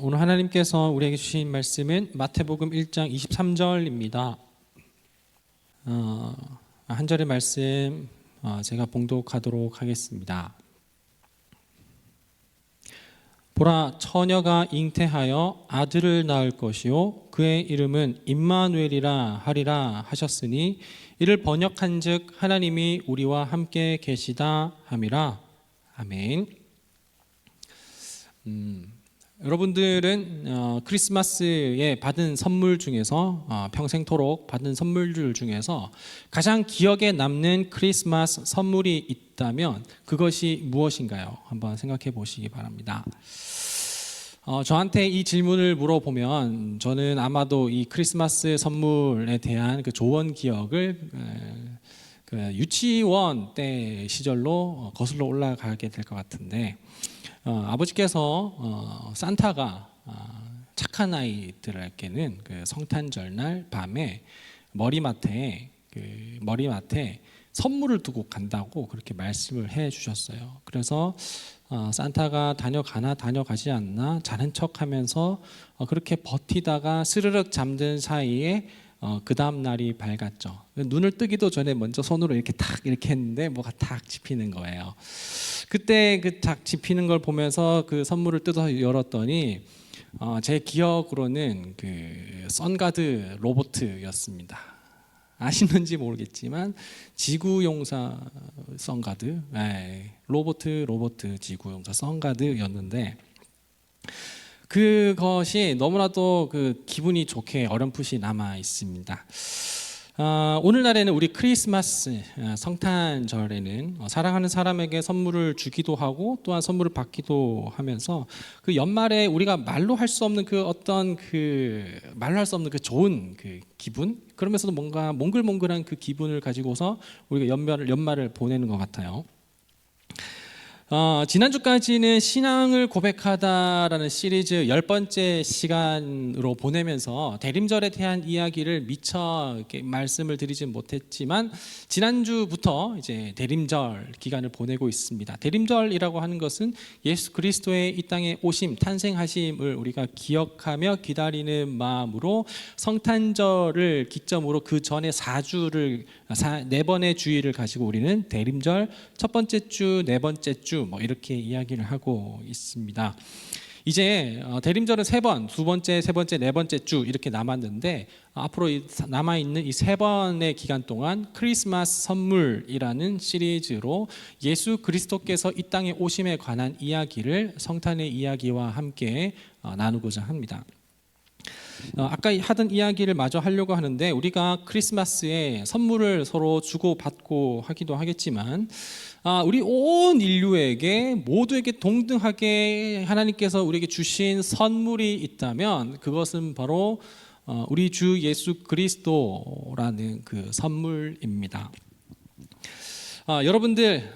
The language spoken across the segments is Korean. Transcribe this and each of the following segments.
오늘 하나님께서 우리에게 주신 말씀은 마태복음 1장 23절입니다. 한 절의 말씀 제가 봉독하도록 하겠습니다. 보라, 처녀가 잉태하여 아들을 낳을 것이요 그의 이름은 임마누엘이라 하리라 하셨으니 이를 번역한즉 하나님이 우리와 함께 계시다 함이라. 아멘. 여러분들은 크리스마스에 받은 선물 중에서 평생토록 받은 선물들 중에서 가장 기억에 남는 크리스마스 선물이 있다면 그것이 무엇인가요? 한번 생각해 보시기 바랍니다. 저한테 이 질문을 물어보면 저는 아마도 이 크리스마스 선물에 대한 그 좋은 기억을 그 유치원 때 시절로 거슬러 올라가게 될 것 같은데, 아버지께서 산타가 착한 아이들에게는 그 성탄절날 밤에 머리맡에 선물을 두고 간다고 그렇게 말씀을 해 주셨어요. 그래서 산타가 다녀가나 다녀가지 않나 자는 척하면서 그렇게 버티다가 스르륵 잠든 사이에 그 다음 날이 밝았죠. 눈을 뜨기도 전에 먼저 손으로 이렇게 탁 이렇게 했는데 뭐가 탁 집히는 거예요. 그때 그 탁 집히는 걸 보면서 그 선물을 뜯어 열었더니 제 기억으로는 그 선가드 로봇이었습니다. 아시는지 모르겠지만 지구용사 선가드, 로봇 지구용사 선가드였는데, 그것이 너무나도 그 기분이 좋게 어렴풋이 남아 있습니다. 오늘날에는 우리 크리스마스 성탄절에는 사랑하는 사람에게 선물을 주기도 하고 또한 선물을 받기도 하면서 그 연말에 우리가 말로 할 수 없는 그 어떤 말로 할 수 없는 그 좋은 그 기분, 그러면서도 뭔가 몽글몽글한 그 기분을 가지고서 우리가 연말을 보내는 것 같아요. 지난주까지는 신앙을 고백하다라는 시리즈 10번째 시간으로 보내면서 대림절에 대한 이야기를 미처 이렇게 말씀을 드리진 못했지만, 지난주부터 이제 대림절 기간을 보내고 있습니다. 대림절이라고 하는 것은 예수 그리스도의 이 땅에 오심, 탄생하심을 우리가 기억하며 기다리는 마음으로 성탄절을 기점으로 그 전에 4번의 주일을 가지고 우리는 대림절 첫 번째 주, 네 번째 주 이렇게 이야기를 하고 있습니다. 이제 대림절은 3번, 두 번째, 세 번째, 네 번째 주 이렇게 남았는데, 앞으로 남아있는 이 3번의 기간 동안 크리스마스 선물이라는 시리즈로 예수 그리스도께서 이 땅에 오심에 관한 이야기를 성탄의 이야기와 함께 나누고자 합니다. 아까 하던 이야기를 마저 하려고 하는데, 우리가 크리스마스에 선물을 서로 주고받고 하기도 하겠지만 우리 온 인류에게 모두에게 동등하게 하나님께서 우리에게 주신 선물이 있다면 그것은 바로 우리 주 예수 그리스도라는 그 선물입니다. 여러분들,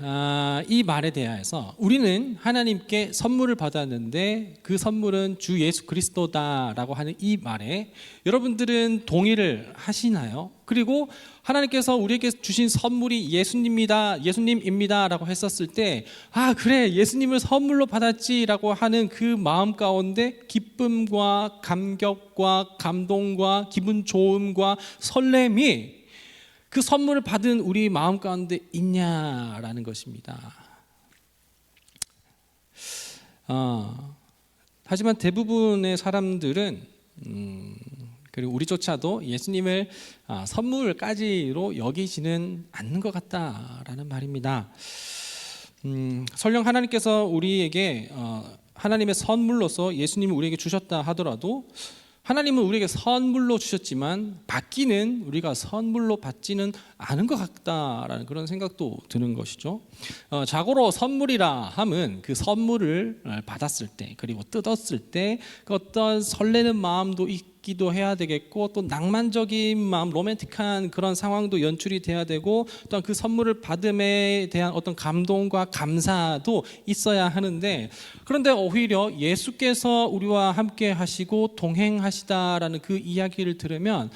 이 말에 대해서 우리는 하나님께 선물을 받았는데 그 선물은 주 예수 그리스도다라고 하는 이 말에 여러분들은 동의를 하시나요? 그리고 하나님께서 우리에게 주신 선물이 예수님입니다 라고 했었을 때, 그래, 예수님을 선물로 받았지라고 하는 그 마음 가운데 기쁨과 감격과 감동과 기분 좋음과 설렘이 그 선물을 받은 우리 마음 가운데 있냐라는 것입니다. 하지만 대부분의 사람들은 그리고 우리조차도 예수님을 선물까지로 여기지는 않는 것 같다라는 말입니다. 설령 하나님께서 우리에게 하나님의 선물로서 예수님을 우리에게 주셨다 하더라도, 하나님은 우리에게 선물로 주셨지만 받기는 우리가 선물로 받지는 않은 것 같다라는 그런 생각도 드는 것이죠. 자고로 선물이라 함은 그 선물을 받았을 때, 그리고 뜯었을 때 그 어떤 설레는 마음도 있기도 해야 되겠고, 또 낭만적인 마음, 로맨틱한 그런 상황도 연출이 돼야 되고, 또한 그 선물을 받음에 대한 어떤 감동과 감사도 있어야 하는데, 그런데 오히려 예수께서 우리와 함께 하시고 동행하시다라는 그 이야기를 들으면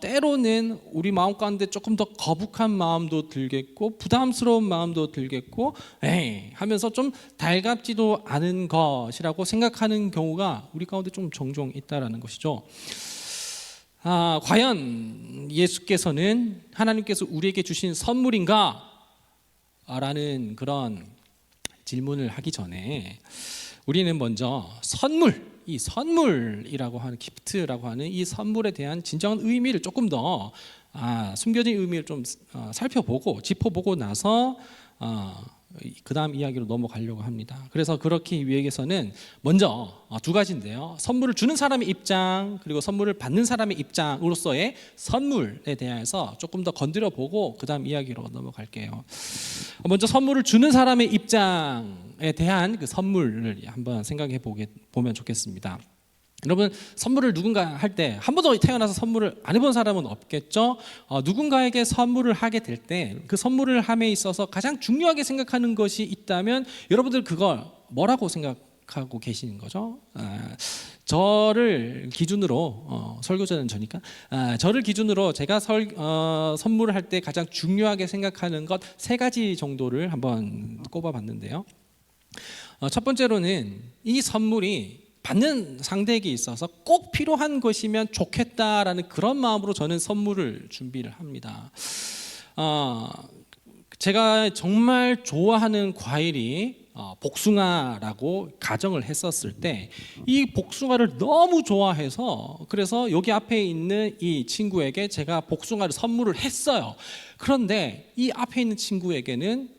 때로는 우리 마음 가운데 조금 더 거북한 마음도 들겠고, 부담스러운 마음도 들겠고, 에이 하면서 좀 달갑지도 않은 것이라고 생각하는 경우가 우리 가운데 좀 종종 있다라는 것이죠. 과연 예수께서는 하나님께서 우리에게 주신 선물인가? 라는 그런 질문을 하기 전에 우리는 먼저 이 선물이라고 하는, 기프트라고 하는 이 선물에 대한 진정한 의미를 조금 더 숨겨진 의미를 좀 살펴보고 짚어보고 나서 그 다음 이야기로 넘어가려고 합니다. 그래서 그렇기 위해서는 먼저 두 가지인데요, 선물을 주는 사람의 입장, 그리고 선물을 받는 사람의 입장으로서의 선물에 대해서 조금 더 건드려 보고 그 다음 이야기로 넘어갈게요. 먼저 선물을 주는 사람의 입장에 대한 그 선물을 한번 생각해 보면 좋겠습니다. 여러분, 선물을 누군가 할 때 한 번도 태어나서 선물을 안 해본 사람은 없겠죠. 누군가에게 선물을 하게 될 때 그 선물을 함에 있어서 가장 중요하게 생각하는 것이 있다면 여러분들 그걸 뭐라고 생각하고 계시는 거죠? 저를 기준으로, 설교자는 저니까, 저를 기준으로 제가 선물을 할 때 가장 중요하게 생각하는 것 세 가지 정도를 한번 꼽아봤는데요. 첫 번째로는 이 선물이 받는 상대에게 있어서 꼭 필요한 것이면 좋겠다라는 그런 마음으로 저는 선물을 준비를 합니다. 제가 정말 좋아하는 과일이 복숭아라고 가정을 했었을 때, 이 복숭아를 너무 좋아해서 그래서 여기 앞에 있는 이 친구에게 제가 복숭아를 선물을 했어요. 그런데 이 앞에 있는 친구에게는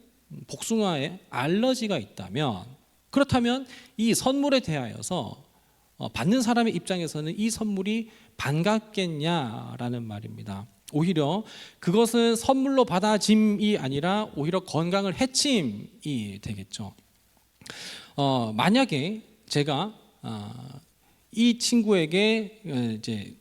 복숭아에 알러지가 있다면, 그렇다면 이 선물에 대하여서 받는 사람의 입장에서는 이 선물이 반갑겠냐라는 말입니다. 오히려 그것은 선물로 받아짐이 아니라 오히려 건강을 해침이 되겠죠. 만약에 제가 이 친구에게 이제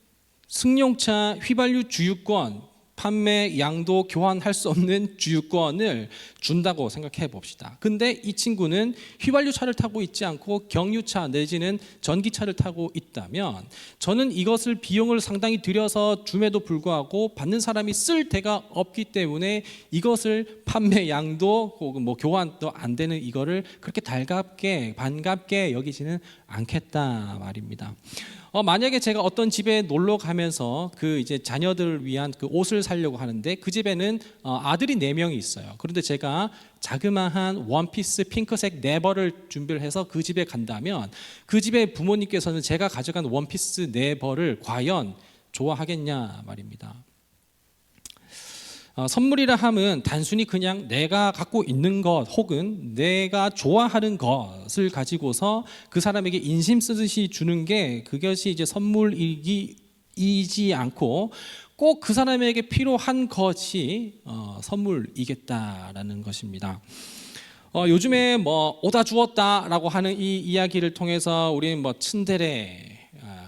승용차 휘발유 주유권, 판매, 양도, 교환할 수 없는 주유권을 준다고 생각해 봅시다. 근데 이 친구는 휘발유차를 타고 있지 않고 경유차 내지는 전기차를 타고 있다면, 저는 이것을 비용을 상당히 들여서 줌에도 불구하고 받는 사람이 쓸 데가 없기 때문에 이것을 판매, 양도 혹은 교환도 안 되는 이거를 그렇게 달갑게 반갑게 여기지는 않겠다 말입니다. 만약에 제가 어떤 집에 놀러 가면서 그 이제 자녀들을 위한 그 옷을 사려고 하는데, 그 집에는 아들이 4명이 있어요. 그런데 제가 자그마한 원피스 핑크색 네벌을 준비를 해서 그 집에 간다면, 그 집의 부모님께서는 제가 가져간 원피스 네벌을 과연 좋아하겠냐 말입니다. 선물이라 함은 단순히 그냥 내가 갖고 있는 것 혹은 내가 좋아하는 것을 가지고서 그 사람에게 인심 쓰듯이 주는 게, 그것이 이제 선물이지 않고 꼭 그 사람에게 필요한 것이 선물이겠다라는 것입니다. 요즘에 오다 주었다라고 하는 이 이야기를 통해서 우리는 츤데레,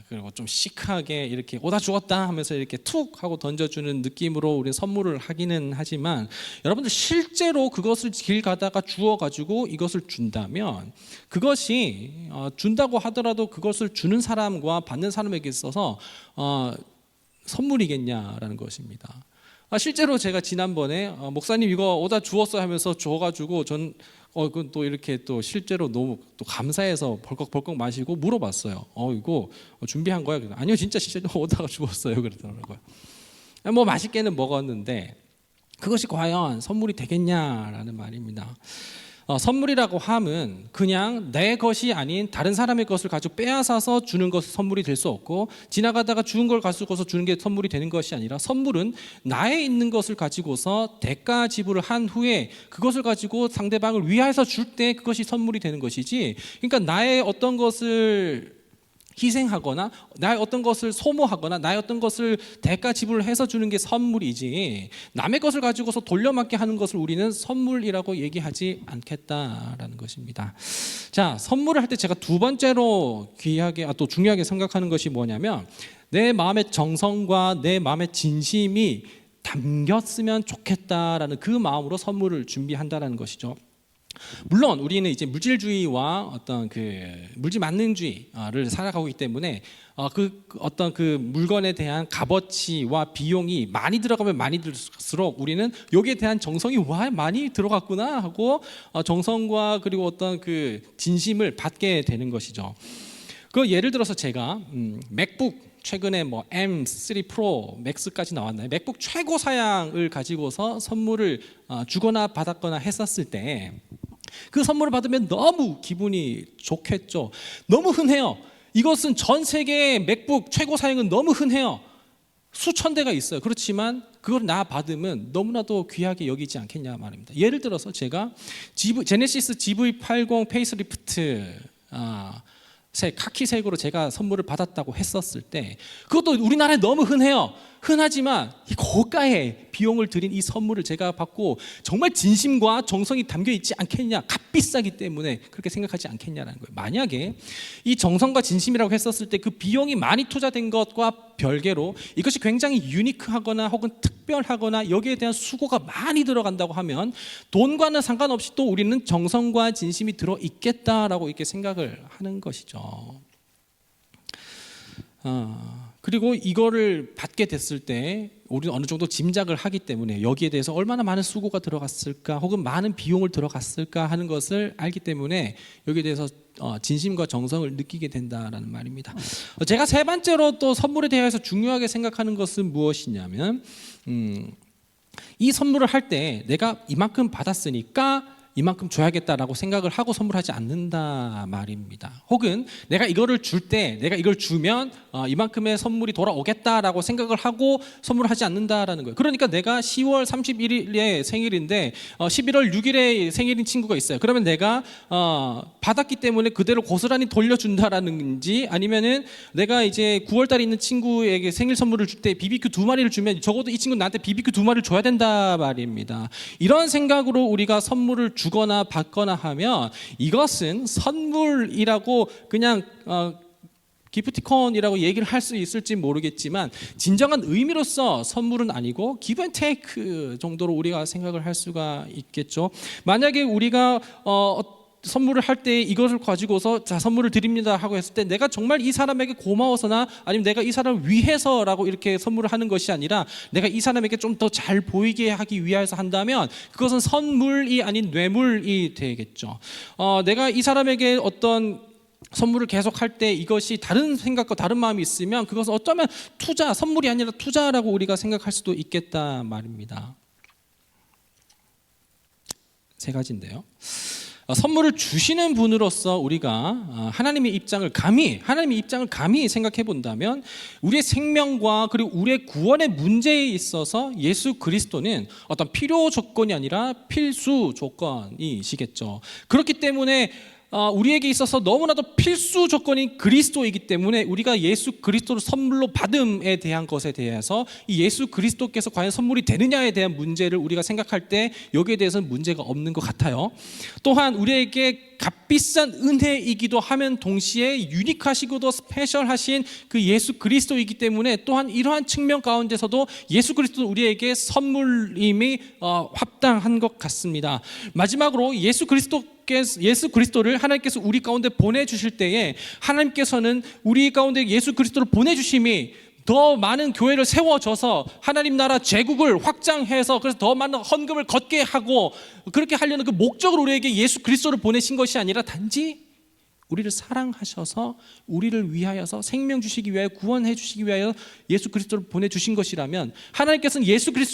그리고 좀 시크하게 이렇게 오다 주었다 하면서 이렇게 툭 하고 던져주는 느낌으로 우리 선물을 하기는 하지만, 여러분들 실제로 그것을 길 가다가 주워가지고 이것을 준다면, 그것이 준다고 하더라도 그것을 주는 사람과 받는 사람에게 있어서 선물이겠냐라는 것입니다. 실제로 제가 지난번에 목사님 이거 오다 주었어 하면서 줘가지고 전 그건 또 이렇게 또 실제로 너무 또 감사해서 벌컥벌컥 마시고 물어봤어요. 이거 준비한 거야? 아니요, 진짜 오다가 주었어요. 그러더라고요. 맛있게는 먹었는데 그것이 과연 선물이 되겠냐라는 말입니다. 선물이라고 함은 그냥 내 것이 아닌 다른 사람의 것을 가지고 빼앗아서 주는 것이 선물이 될 수 없고, 지나가다가 주운 걸 가지고서 주는 게 선물이 되는 것이 아니라, 선물은 나에 있는 것을 가지고서 대가 지불을 한 후에 그것을 가지고 상대방을 위하여서 줄 때 그것이 선물이 되는 것이지, 그러니까 나의 어떤 것을 희생하거나 나의 어떤 것을 소모하거나 나의 어떤 것을 대가 지불해서 주는 게 선물이지, 남의 것을 가지고서 돌려막기 하는 것을 우리는 선물이라고 얘기하지 않겠다라는 것입니다. 자, 선물을 할 때 제가 두 번째로 귀하게 또 중요하게 생각하는 것이 뭐냐면, 내 마음의 정성과 내 마음의 진심이 담겼으면 좋겠다라는 그 마음으로 선물을 준비한다라는 것이죠. 물론 우리는 이제 물질주의와 어떤 그 물질 만능주의를 살아가고 있기 때문에 그 어떤 그 물건에 대한 값어치와 비용이 많이 들어가면 많이 들수록 우리는 여기에 대한 정성이 와 많이 들어갔구나 하고 정성과 그리고 어떤 그 진심을 받게 되는 것이죠. 그 예를 들어서 제가 맥북 최근에 뭐 M3 프로 맥스까지 나왔나요? 맥북 최고 사양을 가지고서 선물을 주거나 받았거나 했었을 때 그 선물을 받으면 너무 기분이 좋겠죠. 너무 흔해요. 이것은 전 세계 맥북 최고 사양은 너무 흔해요. 수천 대가 있어요. 그렇지만 그걸 나 받으면 너무나도 귀하게 여기지 않겠냐 말입니다. 예를 들어서 제가 제네시스 GV80 페이스리프트 카키색으로 제가 선물을 받았다고 했었을 때, 그것도 우리나라에 너무 흔해요. 흔하지만 이 고가의 비용을 들인 이 선물을 제가 받고 정말 진심과 정성이 담겨 있지 않겠냐, 값비싸기 때문에 그렇게 생각하지 않겠냐라는 거예요. 만약에 이 정성과 진심이라고 했었을 때 그 비용이 많이 투자된 것과 별개로 이것이 굉장히 유니크하거나 혹은 특별하거나 여기에 대한 수고가 많이 들어간다고 하면 돈과는 상관없이 또 우리는 정성과 진심이 들어 있겠다라고 이렇게 생각을 하는 것이죠. 그리고 이거를 받게 됐을 때 우리는 어느 정도 짐작을 하기 때문에 여기에 대해서 얼마나 많은 수고가 들어갔을까 혹은 많은 비용을 들어갔을까 하는 것을 알기 때문에 여기에 대해서 진심과 정성을 느끼게 된다라는 말입니다. 제가 세 번째로 또 선물에 대해서 중요하게 생각하는 것은 무엇이냐면, 이 선물을 할 때 내가 이만큼 받았으니까 이만큼 줘야겠다라고 생각을 하고 선물하지 않는다 말입니다. 혹은 내가 이거를 줄 때 내가 이걸 주면 이만큼의 선물이 돌아오겠다라고 생각을 하고 선물하지 않는다라는 거예요. 그러니까 내가 10월 31일에 생일인데 11월 6일에 생일인 친구가 있어요. 그러면 내가 받았기 때문에 그대로 고스란히 돌려준다라는지, 아니면은 내가 이제 9월 달에 있는 친구에게 생일 선물을 줄 때 BBQ 2마리를 주면 적어도 이 친구는 나한테 BBQ 2마리를 줘야 된다 말입니다. 이런 생각으로 우리가 선물을 주거나 받거나 하면 이것은 선물이라고 그냥 기프티콘이라고 얘기를 할 수 있을지 모르겠지만 진정한 의미로서 선물은 아니고 기브 앤 테이크 정도로 우리가 생각을 할 수가 있겠죠. 만약에 우리가 선물을 할 때 이것을 가지고서 자 선물을 드립니다 하고 했을 때 내가 정말 이 사람에게 고마워서나 아니면 내가 이 사람을 위해서라고 이렇게 선물을 하는 것이 아니라 내가 이 사람에게 좀 더 잘 보이게 하기 위해서 한다면 그것은 선물이 아닌 뇌물이 되겠죠. 내가 이 사람에게 어떤 선물을 계속할 때 이것이 다른 생각과 다른 마음이 있으면 그것은 어쩌면 투자, 선물이 아니라 투자라고 우리가 생각할 수도 있겠다 말입니다. 세 가지인데요. 선물을 주시는 분으로서 우리가 하나님의 입장을 감히 생각해 본다면 우리의 생명과 그리고 우리의 구원의 문제에 있어서 예수 그리스도는 어떤 필요 조건이 아니라 필수 조건이시겠죠. 그렇기 때문에 우리에게 있어서 너무나도 필수 조건인 그리스도이기 때문에 우리가 예수 그리스도를 선물로 받음에 대한 것에 대해서 이 예수 그리스도께서 과연 선물이 되느냐에 대한 문제를 우리가 생각할 때 여기에 대해서는 문제가 없는 것 같아요. 또한 우리에게 값비싼 은혜이기도 하면 동시에 유니크하시고도 스페셜하신 그 예수 그리스도이기 때문에 또한 이러한 측면 가운데서도 예수 그리스도는 우리에게 선물임이 합당한 것 같습니다. 마지막으로 예수 그리스도를 하나님께서 우리 가운데 보내주실 때에 하나님께서는 우리 가운데 예수 그리스도를 보내주심이 더 많은 교회를 세워줘서 하나님 나라 제국을 확장해서 그래서 더 많은 헌금을 걷게 하고 그렇게 하려는 그 목적으로 우리에게 예수 그리스도를 보내신 것이 아니라 단지 우리를 사랑하셔서 우리를 위하여서 생명 주시기 위하여 구원해 주시기 위하여 예수 그리스도를 보내주신 것이라면 하나님께서는 예수님을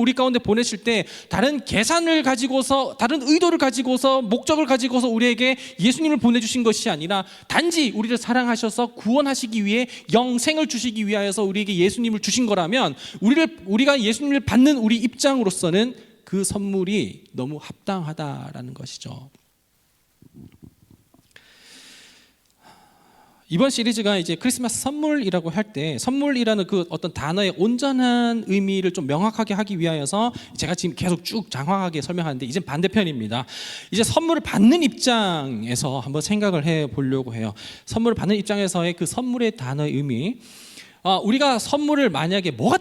우리 가운데 보내실 때 다른 계산을 가지고서 다른 의도를 가지고서 목적을 가지고서 우리에게 예수님을 보내주신 것이 아니라 단지 우리를 사랑하셔서 구원하시기 위해 영생을 주시기 위하여서 우리에게 예수님을 주신 거라면 우리가 예수님을 받는 우리 입장으로서는 그 선물이 너무 합당하다라는 것이죠. 이번 시리즈가 이제 크리스마스 선물이라고 할 때 선물이라는 그 어떤 단어의 온전한 의미를 좀 명확하게 하기 위하여서 제가 지금 계속 쭉 장황하게 설명하는데 이제 반대편입니다. 이제 선물을 받는 입장에서 한번 생각을 해 보려고 해요. 선물을 받는 입장에서의 그 선물의 단어의 의미. 우리가 선물을 만약에 뭐가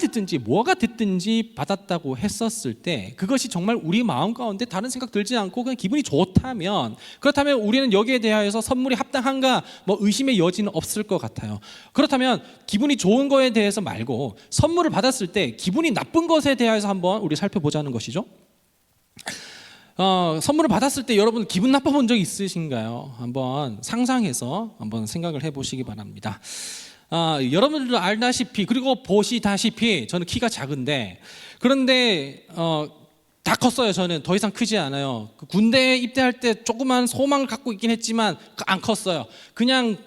됐든지 받았다고 했었을 때 그것이 정말 우리 마음 가운데 다른 생각 들지 않고 그냥 기분이 좋다면, 그렇다면 우리는 여기에 대하여서 선물이 합당한가 뭐 의심의 여지는 없을 것 같아요. 그렇다면 기분이 좋은 거에 대해서 말고 선물을 받았을 때 기분이 나쁜 것에 대해서 한번 우리 살펴보자는 것이죠. 선물을 받았을 때 여러분 기분 나빠본 적 있으신가요? 한번 상상해서 한번 생각을 해보시기 바랍니다. 여러분들도 알다시피 그리고 보시다시피 저는 키가 작은데, 그런데 다 컸어요. 저는 더 이상 크지 않아요. 군대에 입대할 때 조그만 소망을 갖고 있긴 했지만 안 컸어요. 그냥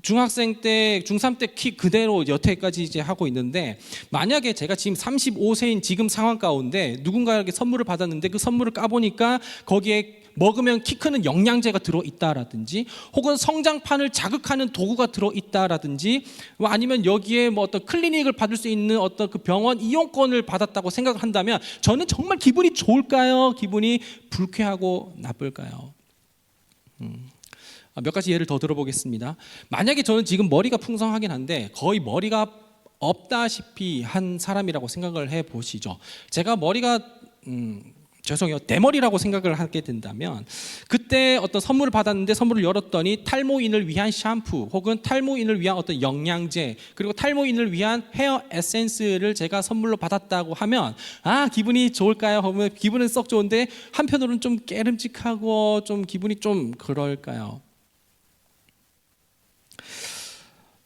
중학생 때, 중3 때 키 그대로 여태까지 이제 하고 있는데, 만약에 제가 지금 35세인 지금 상황 가운데 누군가에게 선물을 받았는데 그 선물을 까보니까 거기에 먹으면 키 크는 영양제가 들어있다라든지 혹은 성장판을 자극하는 도구가 들어있다라든지 아니면 여기에 뭐 어떤 클리닉을 받을 수 있는 어떤 그 병원 이용권을 받았다고 생각한다면 저는 정말 기분이 좋을까요? 기분이 불쾌하고 나쁠까요? 몇 가지 예를 더 들어보겠습니다. 만약에 저는 지금 머리가 풍성하긴 한데 거의 머리가 없다시피 한 사람이라고 생각을 해보시죠. 제가 머리가 대머리라고 생각을 하게 된다면 그때 어떤 선물을 받았는데 선물을 열었더니 탈모인을 위한 샴푸 혹은 탈모인을 위한 어떤 영양제 그리고 탈모인을 위한 헤어 에센스를 제가 선물로 받았다고 하면 기분이 좋을까요? 하면 기분은 썩 좋은데 한편으로는 좀 깨름직하고 좀 기분이 좀 그럴까요?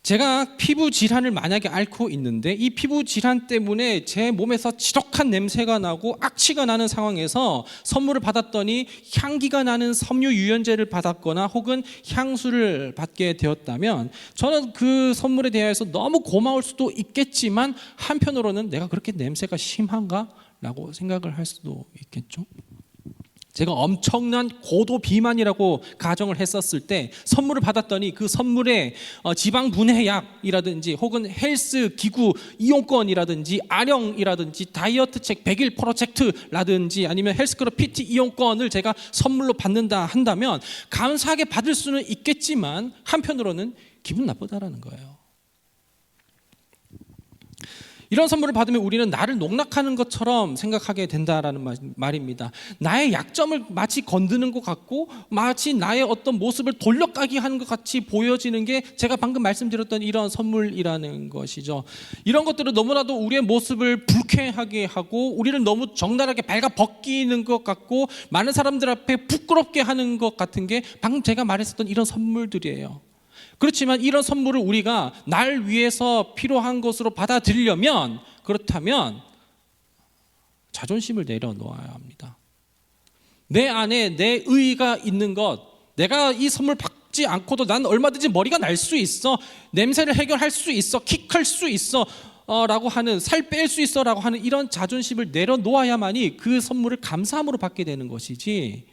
제가 피부 질환을 만약에 앓고 있는데 이 피부 질환 때문에 제 몸에서 지독한 냄새가 나고 악취가 나는 상황에서 선물을 받았더니 향기가 나는 섬유 유연제를 받았거나 혹은 향수를 받게 되었다면 저는 그 선물에 대해서 너무 고마울 수도 있겠지만 한편으로는 내가 그렇게 냄새가 심한가? 라고 생각을 할 수도 있겠죠. 제가 엄청난 고도 비만이라고 가정을 했었을 때 선물을 받았더니 그 선물에 지방 분해약이라든지 혹은 헬스 기구 이용권이라든지 아령이라든지 다이어트 책 100일 프로젝트라든지 아니면 헬스클럽 PT 이용권을 제가 선물로 받는다 한다면 감사하게 받을 수는 있겠지만 한편으로는 기분 나쁘다라는 거예요. 이런 선물을 받으면 우리는 나를 농락하는 것처럼 생각하게 된다라는 말입니다. 나의 약점을 마치 건드는 것 같고 마치 나의 어떤 모습을 돌려까기 하는 것 같이 보여지는 게 제가 방금 말씀드렸던 이런 선물이라는 것이죠. 이런 것들은 너무나도 우리의 모습을 불쾌하게 하고 우리를 너무 적나라하게 발가 벗기는 것 같고 많은 사람들 앞에 부끄럽게 하는 것 같은 게 방금 제가 말했었던 이런 선물들이에요. 그렇지만 이런 선물을 우리가 날 위해서 필요한 것으로 받아들이려면 그렇다면 자존심을 내려놓아야 합니다. 내 안에 내 의의가 있는 것, 내가 이 선물 받지 않고도 난 얼마든지 머리가 날 수 있어, 냄새를 해결할 수 있어, 키 클 수 있어 라고 하는, 살 뺄 수 있어 라고 하는 이런 자존심을 내려놓아야만이 그 선물을 감사함으로 받게 되는 것이지,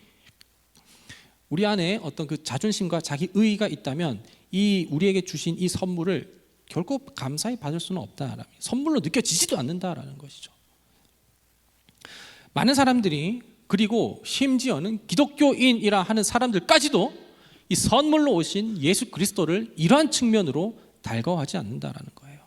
우리 안에 어떤 그 자존심과 자기 의의가 있다면 이 우리에게 주신 이 선물을 결코 감사히 받을 수는 없다. 선물로 느껴지지도 않는다라는 것이죠. 많은 사람들이, 그리고 심지어는 기독교인이라 하는 사람들까지도 이 선물로 오신 예수 그리스도를 이러한 측면으로 달가워하지 않는다라는 거예요.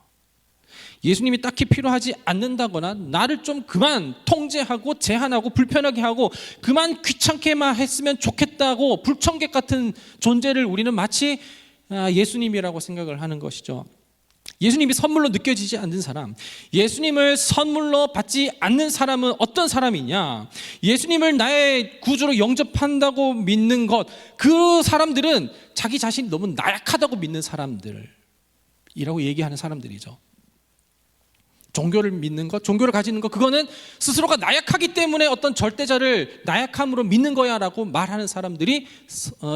예수님이 딱히 필요하지 않는다거나 나를 좀 그만 통제하고 제한하고 불편하게 하고 그만 귀찮게만 했으면 좋겠다고 불청객 같은 존재를 우리는 마치 예수님이라고 생각을 하는 것이죠. 예수님이 선물로 느껴지지 않는 사람, 예수님을 선물로 받지 않는 사람은 어떤 사람이냐? 예수님을 나의 구주로 영접한다고 믿는 것, 그 사람들은 자기 자신이 너무 나약하다고 믿는 사람들이라고 얘기하는 사람들이죠. 종교를 믿는 것, 종교를 가지는 것, 그거는 스스로가 나약하기 때문에 어떤 절대자를 나약함으로 믿는 거야 라고 말하는 사람들이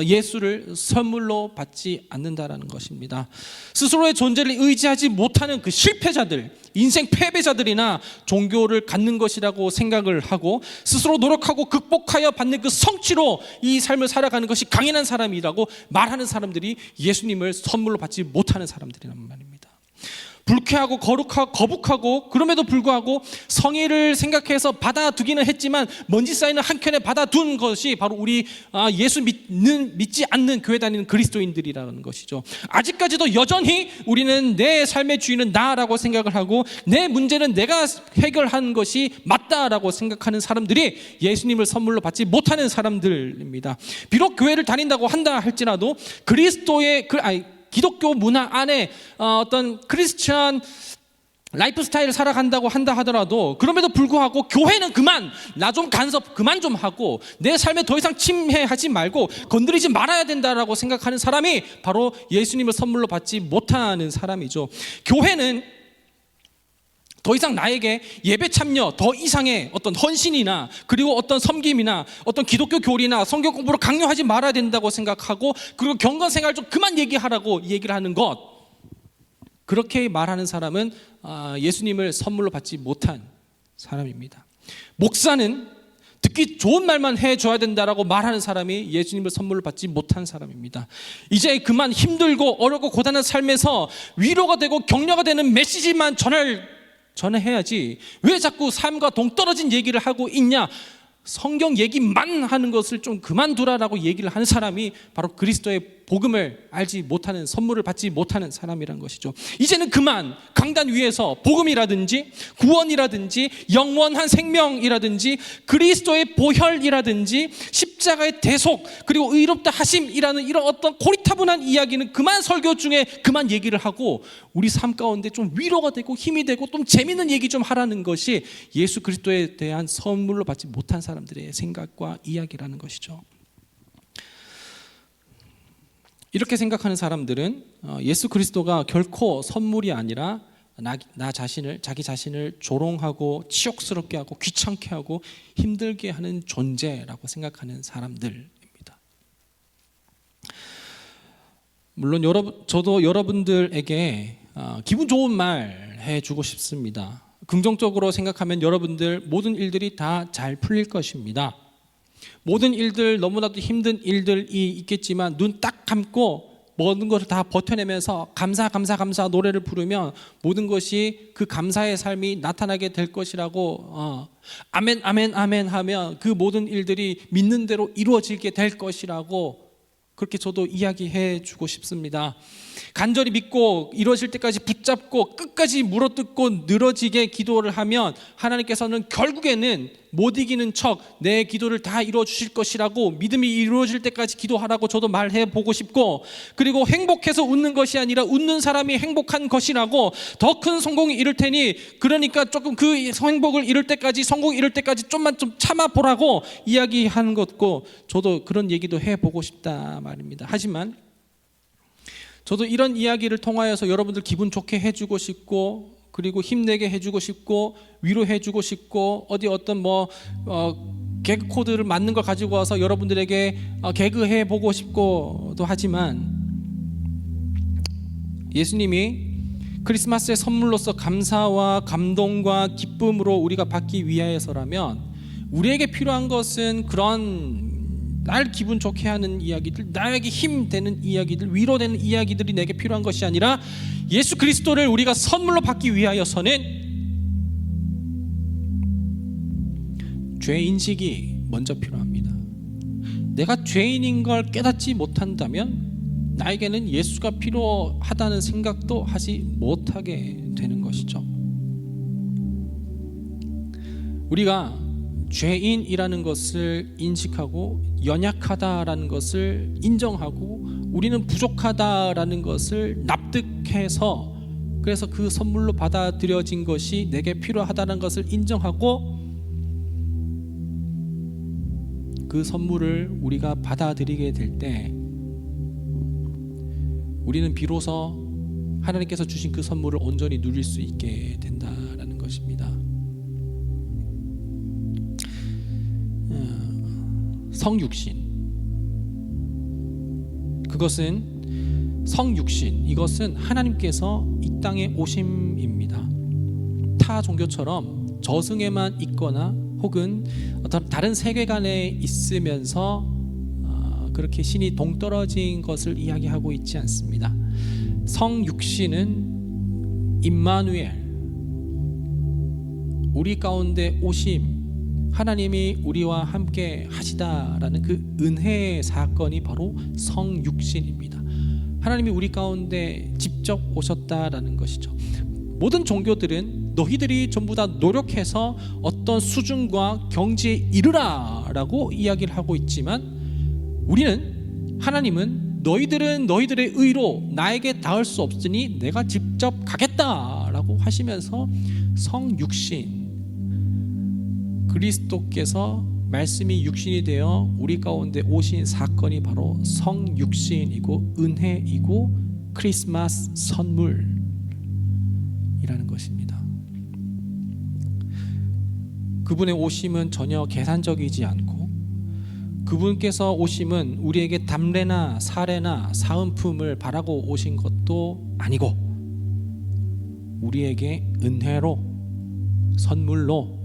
예수를 선물로 받지 않는다라는 것입니다. 스스로의 존재를 의지하지 못하는 그 실패자들, 인생 패배자들이나 종교를 갖는 것이라고 생각을 하고 스스로 노력하고 극복하여 받는 그 성취로 이 삶을 살아가는 것이 강인한 사람이라고 말하는 사람들이 예수님을 선물로 받지 못하는 사람들이란 말입니다. 불쾌하고 거북하고 그럼에도 불구하고 성의를 생각해서 받아두기는 했지만 먼지 쌓이는 한켠에 받아둔 것이 바로 우리 예수 믿지 않는 교회 다니는 그리스도인들이라는 것이죠. 아직까지도 여전히 우리는 내 삶의 주인은 나라고 생각을 하고 내 문제는 내가 해결하는 것이 맞다라고 생각하는 사람들이 예수님을 선물로 받지 못하는 사람들입니다. 비록 교회를 다닌다고 한다 할지라도 기독교 문화 안에 어떤 크리스천 라이프 스타일을 살아간다고 한다 하더라도 그럼에도 불구하고 교회는 나 좀 간섭 그만 좀 하고 내 삶에 더 이상 침해하지 말고 건드리지 말아야 된다라고 생각하는 사람이 바로 예수님을 선물로 받지 못하는 사람이죠. 교회는 더 이상 나에게 예배 참여, 더 이상의 어떤 헌신이나 그리고 어떤 섬김이나 어떤 기독교 교리나 성경 공부를 강요하지 말아야 된다고 생각하고 그리고 경건 생활 좀 그만 얘기하라고 얘기를 하는 것, 그렇게 말하는 사람은 예수님을 선물로 받지 못한 사람입니다. 목사는 듣기 좋은 말만 해줘야 된다라고 말하는 사람이 예수님을 선물로 받지 못한 사람입니다. 이제 그만 힘들고 어렵고 고단한 삶에서 위로가 되고 격려가 되는 메시지만 전해야지 왜 자꾸 삶과 동떨어진 얘기를 하고 있냐, 성경 얘기만 하는 것을 좀 그만두라라고 얘기를 하는 사람이 바로 그리스도의 복음을 알지 못하는, 선물을 받지 못하는 사람이라는 것이죠. 이제는 그만 강단 위에서 복음이라든지 구원이라든지 영원한 생명이라든지 그리스도의 보혈이라든지 십자가의 대속 그리고 의롭다 하심이라는 이런 어떤 고리타분한 이야기는 그만 설교 중에 그만 얘기를 하고 우리 삶 가운데 좀 위로가 되고 힘이 되고 좀 재밌는 얘기 좀 하라는 것이 예수 그리스도에 대한 선물로 받지 못한 사람들의 생각과 이야기라는 것이죠. 이렇게 생각하는 사람들은 예수 그리스도가 결코 선물이 아니라 자기 자신을 조롱하고 치욕스럽게 하고 귀찮게 하고 힘들게 하는 존재라고 생각하는 사람들입니다. 물론 저도 여러분들에게 기분 좋은 말 해주고 싶습니다. 긍정적으로 생각하면 여러분들 모든 일들이 다 잘 풀릴 것입니다. 모든 일들, 너무나도 힘든 일들이 있겠지만 눈 딱 감고 모든 것을 다 버텨내면서 감사 노래를 부르면 모든 것이 그 감사의 삶이 나타나게 될 것이라고 아멘 하면 그 모든 일들이 믿는 대로 이루어지게 될 것이라고 그렇게 저도 이야기해 주고 싶습니다. 간절히 믿고 이루어질 때까지 붙잡고 끝까지 물어뜯고 늘어지게 기도를 하면 하나님께서는 결국에는 못 이기는 척 내 기도를 다 이루어 주실 것이라고, 믿음이 이루어질 때까지 기도하라고 저도 말해 보고 싶고, 그리고 행복해서 웃는 것이 아니라 웃는 사람이 행복한 것이라고, 더 큰 성공이 이룰 테니 그러니까 조금 그 행복을 이룰 때까지, 성공이 이룰 때까지 좀만 좀 참아 보라고 이야기하는 것고, 저도 그런 얘기도 해 보고 싶다 말입니다. 하지만 저도 이런 이야기를 통하여서 여러분들 기분 좋게 해주고 싶고, 그리고 힘내게 해주고 싶고, 위로해주고 싶고, 어떤 개그 코드를 맞는 걸 가지고 와서 여러분들에게 개그해 보고 싶고도 하지만, 예수님이 크리스마스의 선물로서 감사와 감동과 기쁨으로 우리가 받기 위하여서라면, 우리에게 필요한 것은 그런 날 기분 좋게 하는 이야기들, 나에게 힘 되는 이야기들, 위로되는 이야기들이 내게 필요한 것이 아니라 예수 그리스도를 우리가 선물로 받기 위하여서는 죄인식이 먼저 필요합니다. 내가 죄인인 걸 깨닫지 못한다면 나에게는 예수가 필요하다는 생각도 하지 못하게 되는 것이죠. 우리가 죄인이라는 것을 인식하고 연약하다라는 것을 인정하고 우리는 부족하다라는 것을 납득해서, 그래서 그 선물로 받아들여진 것이 내게 필요하다는 것을 인정하고 그 선물을 우리가 받아들이게 될 때 우리는 비로소 하나님께서 주신 그 선물을 온전히 누릴 수 있게 된다라는 성육신. 그것은 성육신, 이것은 하나님께서 이 땅에 오심입니다. 타 종교처럼 저승에만 있거나 혹은 어떤 다른 세계관에 있으면서 그렇게 신이 동떨어진 것을 이야기하고 있지 않습니다. 성육신은 임마누엘, 우리 가운데 오심, 하나님이 우리와 함께 하시다라는 그 은혜의 사건이 바로 성육신입니다. 하나님이 우리 가운데 직접 오셨다라는 것이죠. 모든 종교들은 너희들이 전부 다 노력해서 어떤 수준과 경지에 이르라 라고 이야기를 하고 있지만, 우리는, 하나님은 너희들은 너희들의 의로 나에게 닿을 수 없으니 내가 직접 가겠다라고 하시면서 성육신, 그리스도께서 말씀이 육신이 되어 우리 가운데 오신 사건이 바로 성육신이고 은혜이고 크리스마스 선물이라는 것입니다. 그분의 오심은 전혀 계산적이지 않고, 그분께서 오심은 우리에게 담례나 사례나 사은품을 바라고 오신 것도 아니고 우리에게 은혜로, 선물로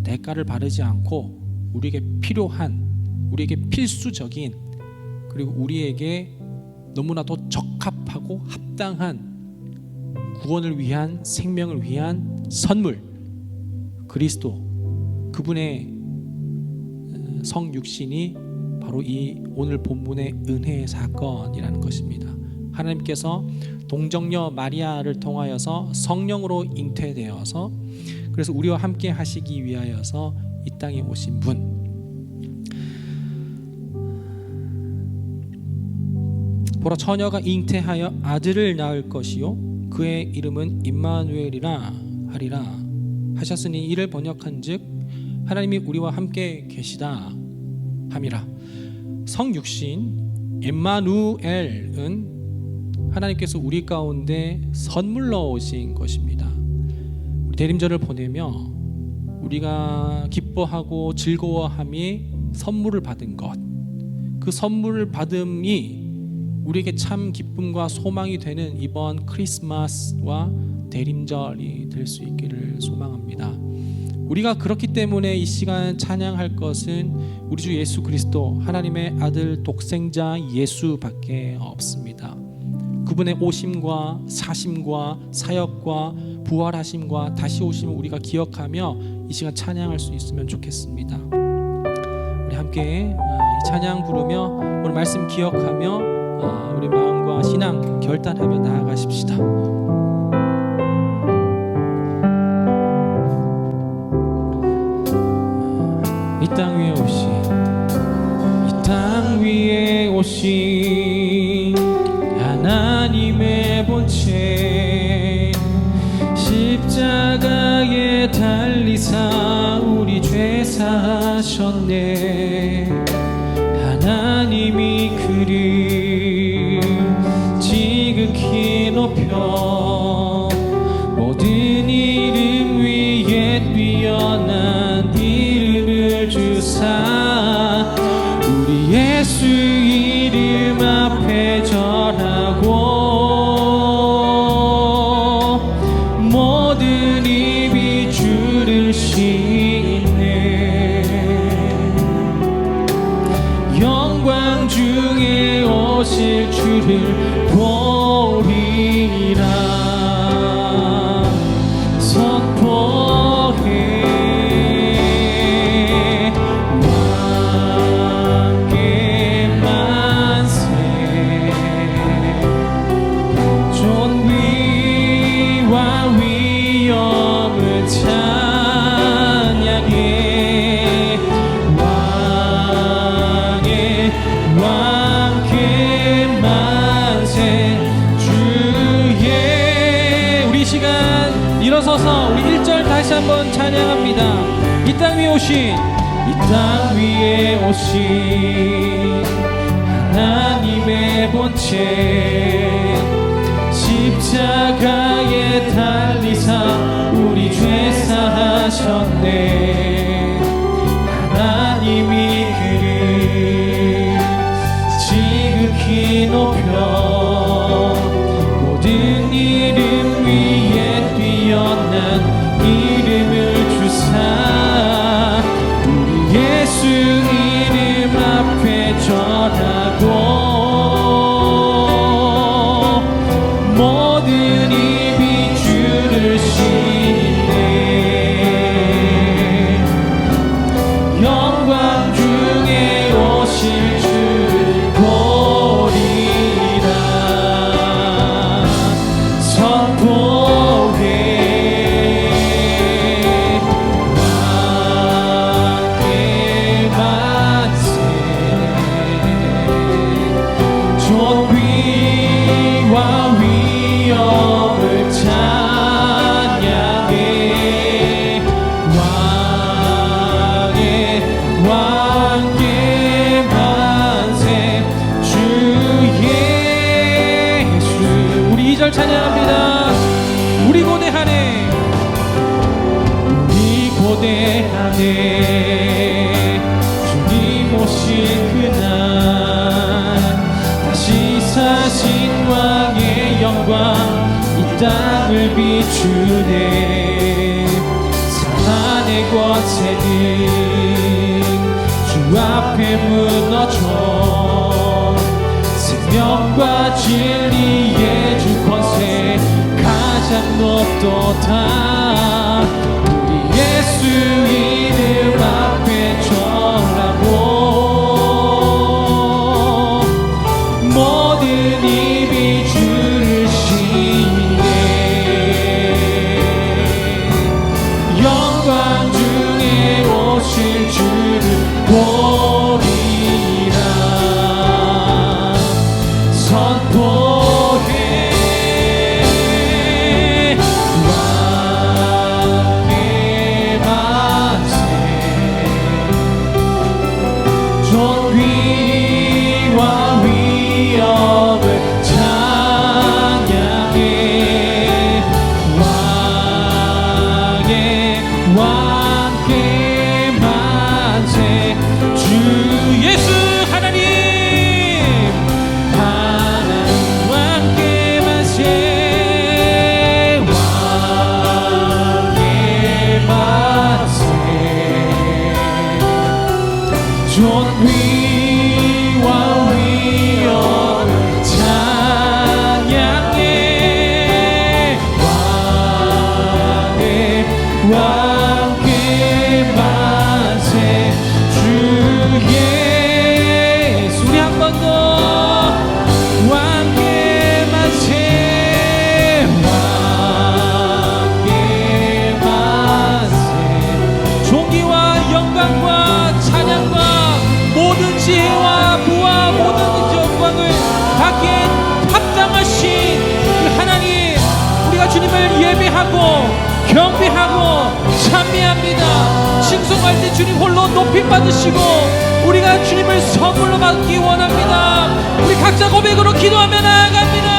대가를 바르지 않고 우리에게 필요한, 우리에게 필수적인, 그리고 우리에게 너무나도 적합하고 합당한 구원을 위한, 생명을 위한 선물, 그리스도, 그분의 성육신이 바로 이 오늘 본문의 은혜의 사건이라는 것입니다. 하나님께서 동정녀 마리아를 통하여서 성령으로 잉태되어서, 그래서 우리와 함께 하시기 위하여서 이 땅에 오신 분, 보라 처녀가 잉태하여 아들을 낳을 것이요 그의 이름은 임마누엘이라 하리라 하셨으니, 이를 번역한즉 하나님이 우리와 함께 계시다 함이라. 성육신 임마누엘은 하나님께서 우리 가운데 선물로 오신 것입니다. 우리 대림절을 보내며 우리가 기뻐하고 즐거워함이 선물을 받은 것, 그 선물을 받음이 우리에게 참 기쁨과 소망이 되는 이번 크리스마스와 대림절이 될 수 있기를 소망합니다. 우리가 그렇기 때문에 이 시간 찬양할 것은 우리 주 예수 그리스도, 하나님의 아들 독생자 예수밖에 없습니다. 그분의 오심과 사심과 사역과 부활하심과 다시 오심을 우리가 기억하며 이 시간 찬양할 수 있으면 좋겠습니다. 우리 함께 이 찬양 부르며 오늘 말씀 기억하며 우리 마음과 신앙 결단하며 나아가십시다. 이 땅 위에 오신, 이 땅 위에 오신 하나님의 본체, 십자가에 달리사 우리 죄 사하셨네. 하나님이 그를 지극히 높여 모든 이름 위에 뛰어난 이름을 주사 우리 예수 이름 앞에 절하고 모든 입이 주를 씻네. 영광 중에 오실 주를 보리라 선포해. 왕께 만세 존귀와 위엄을 찬양해. 왕께 만세 주의. 우리 시간 일어서서 우리 1절 다시 한번 찬양합니다. 이 땅 위에 오신, 이 땅 위에 오신 하나님의 본체, 십자가에 달리사 우리 죄 사하셨네. 하나님이 그를 모든 입이 주를 시네. 영광 중에 오실 주를 보리라. 선포해 왕께 만세. 존귀와 위엄을 찬양해. 왕께 만세. 주 예수. 우리 2절 찬양합니다. 우리 고대하네. 우리 고대하네. 주님 오실 그날 다시 사신 왕의 영광 이 땅을 비추네. 사탄의 권세는 주 앞에 무너져. 생명과 진리의 주 권세 가장 높도다. 우리 예수 이름 앞에 절하고 모든 입이 주를 시네. 영광 중에 오실 주를 보리라. 선포해 왕께 만세. 존귀와 위엄을 찬양해. 왕께 만세. 주 예수 하나님 왕께 만세. 왕께 만세. 존귀와 위엄을 찬양해. 왕께 만세. 주 예수. 우리 한 번 더. 왕께 만세. 왕께 만세. 존귀와 영광과 찬양과 모든 지혜와 부와 모든 영광을 받기에 합당하신 그 하나님, 우리가 주님을 예배하고 경배하고 찬미합니다. 칭송할 때 주님 홀로 높임 받으시고 우리가 주님을 선물로 받기 원합니다. 우리 각자 고백으로 기도하며 나아갑니다.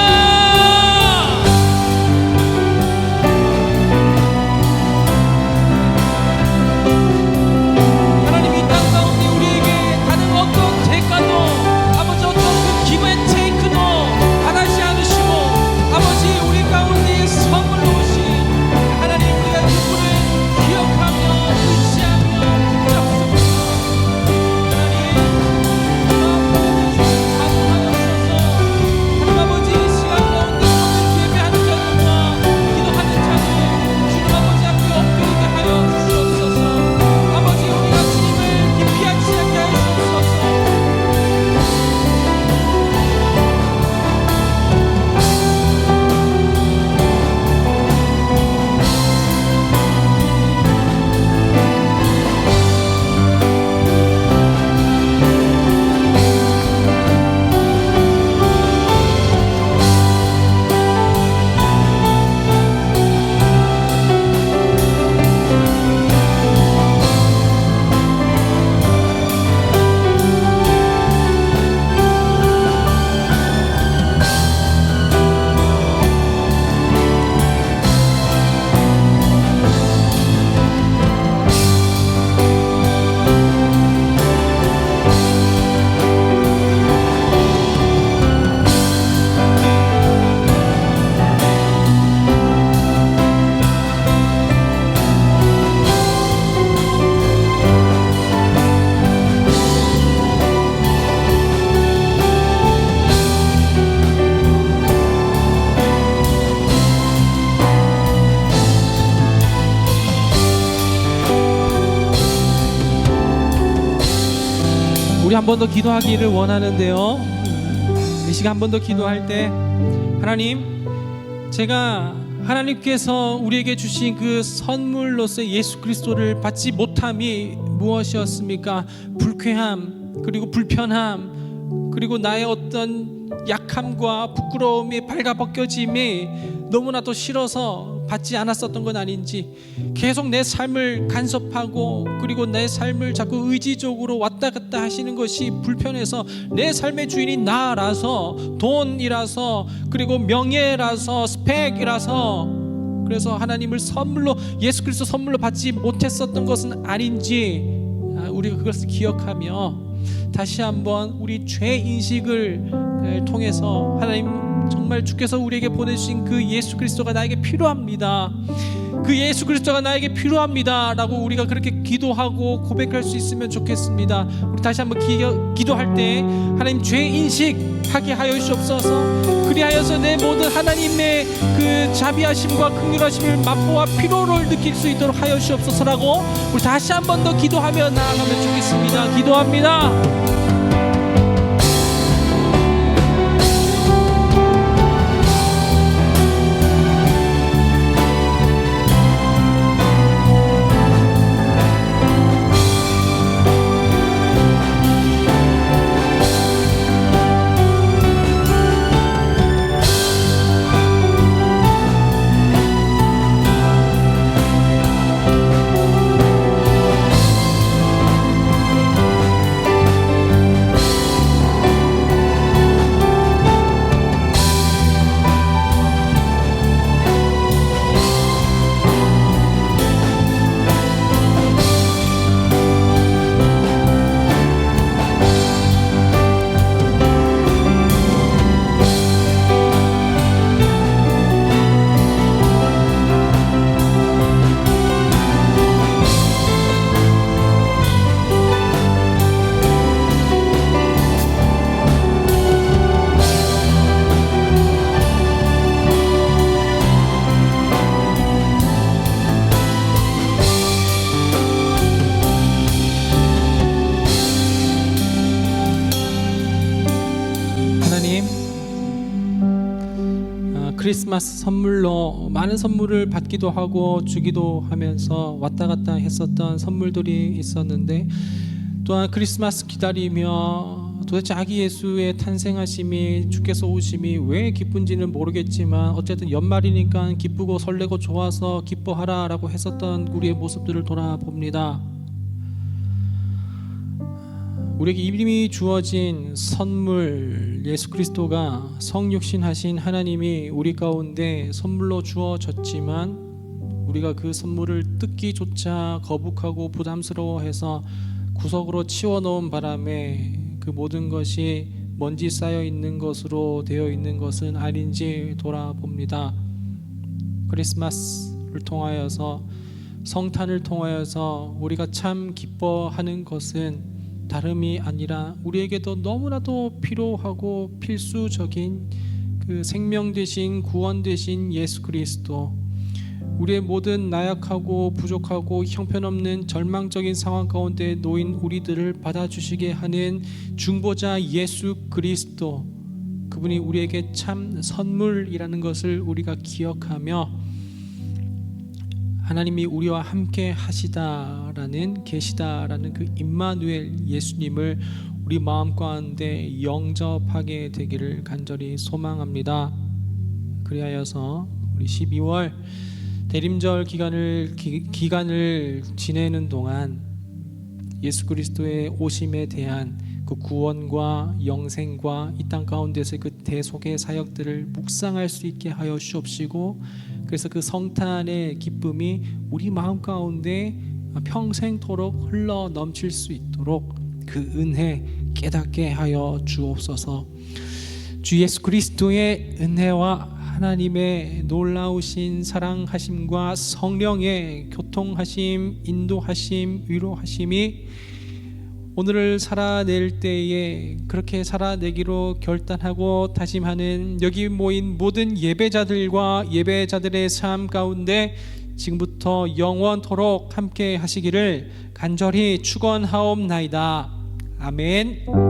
하나님 이 땅 가운데 우리에게 다른 어떤 대가도 아버지 어떤 그 기브 앤 테이크도 바라지 않으시고 아버지 우리 가운데 선물로 오신 하나님, 우리가 그분을 기억하며 의지하며 붙잡습니다. 하나님, 하나님 아버지 한 번 더 기도하기를 원하는데요, 이 시간 한 번 더 기도할 때 하나님, 제가 하나님께서 우리에게 주신 그 선물로서 예수 그리스도를 받지 못함이 무엇이었습니까? 불쾌함, 그리고 불편함, 그리고 나의 어떤 약함과 부끄러움이 발가벗겨짐이 너무나도 싫어서 받지 않았었던 건 아닌지, 계속 내 삶을 간섭하고 그리고 내 삶을 자꾸 의지적으로 왔다 갔다 하시는 것이 불편해서 내 삶의 주인이 나라서, 돈이라서, 그리고 명예라서, 스펙이라서, 그래서 하나님을 선물로, 예수 그리스도 선물로 받지 못했었던 것은 아닌지, 우리가 그것을 기억하며 다시 한번 우리 죄 인식을 통해서 하나님, 정말 주께서 우리에게 보내주신 그 예수 그리스도가 나에게 필요합니다, 그 예수 그리스도가 나에게 필요합니다 라고 우리가 그렇게 기도하고 고백할 수 있으면 좋겠습니다. 우리 다시 한번 기도할 때 하나님, 죄 인식하게 하여 주옵소서. 그리하여서 내 모든 하나님의 그 자비하심과 긍휼하심을 맛보아 피로를 느낄 수 있도록 하여 주옵소서라고 우리 다시 한번 더 기도하며 나아가면 좋겠습니다. 기도합니다. 크리스마스 선물로 많은 선물을 받기도 하고 주기도 하면서 왔다 갔다 했었던 선물들이 있었는데, 또한 크리스마스 기다리며 도대체 아기 예수의 탄생하심이, 주께서 오심이 왜 기쁜지는 모르겠지만 어쨌든 연말이니까 기쁘고 설레고 좋아서 기뻐하라 라고 했었던 우리의 모습들을 돌아봅니다. 우리에게 이미 주어진 선물 예수 그리스도가 성육신하신 하나님이 우리 가운데 선물로 주어졌지만, 우리가 그 선물을 뜯기조차 거북하고 부담스러워해서 구석으로 치워놓은 바람에 그 모든 것이 먼지 쌓여 있는 것으로 되어 있는 것은 아닌지 돌아봅니다. 크리스마스를 통하여서, 성탄을 통하여서 우리가 참 기뻐하는 것은 다름이 아니라 우리에게도 너무나도 필요하고 필수적인 그 생명 되신, 구원 되신 예수 그리스도, 우리의 모든 나약하고 부족하고 형편없는 절망적인 상황 가운데 놓인 우리들을 받아주시게 하는 중보자 예수 그리스도, 그분이 우리에게 참 선물이라는 것을 우리가 기억하며 하나님이 우리와 함께 하시다라는, 계시다라는 그 임마누엘 예수님을 우리 마음 가운데 영접하게 되기를 간절히 소망합니다. 그리하여서 우리 12월 대림절 기간을 지내는 동안 예수 그리스도의 오심에 대한 그 구원과 영생과 이 땅 가운데서의 그 대속의 사역들을 묵상할 수 있게 하여 주옵시고, 그래서 그 성탄의 기쁨이 우리 마음 가운데 평생토록 흘러 넘칠 수 있도록 그 은혜 깨닫게 하여 주옵소서. 주 예수 그리스도의 은혜와 하나님의 놀라우신 사랑하심과 성령의 교통하심, 인도하심, 위로하심이 오늘을 살아낼 때에 그렇게 살아내기로 결단하고 다짐하는 여기 모인 모든 예배자들과 예배자들의 삶 가운데 지금부터 영원토록 함께 하시기를 간절히 축원하옵나이다. 아멘.